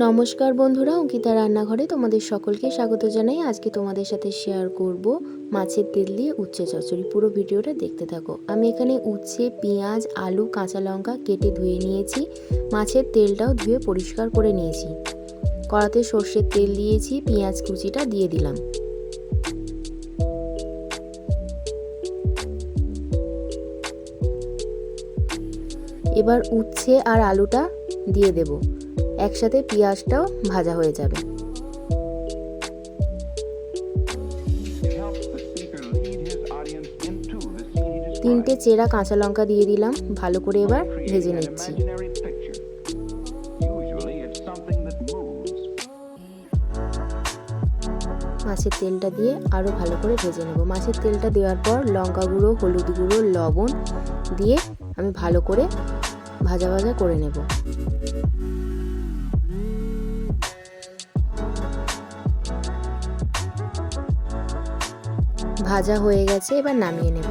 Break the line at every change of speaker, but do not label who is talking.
নমস্কার বন্ধুরা, অঙ্কিতা রান্নাঘরে তোমাদের সকলকে স্বাগত জানাই। আজকে তোমাদের সাথে শেয়ার করব মাছের তেল দিয়ে উচ্ছে চচ্চড়ি। পুরো ভিডিওটা দেখতে থাকো। আমি এখানে উচ্ছে, পেঁয়াজ, আলু, কাঁচা লঙ্কা কেটে ধুয়ে নিয়েছি। মাছের তেলটাও ধুয়ে পরিষ্কার করে নিয়েছি। কড়াতে সর্ষের তেল দিয়েছি, পেঁয়াজ কুচিটা দিয়ে দিলাম। এবার উচ্ছে আর আলুটা দিয়ে দেব। একসাথে পেঁয়াজটাও ভাজা হয়ে যাবে। তিনটে চেরা কাঁচা লঙ্কা দিয়ে দিলাম। ভালো করে এবার ভেজে নিচ্ছি। মাছের তেলটা দিয়ে আরও ভালো করে ভেজে নেব। মাছের তেলটা দেওয়ার পর লঙ্কা গুঁড়ো, হলুদ গুঁড়ো, লবণ দিয়ে আমি ভালো করে ভাজা ভাজা করে নেব। ভাজা হয়ে গেছে, এবার নামিয়ে নেব।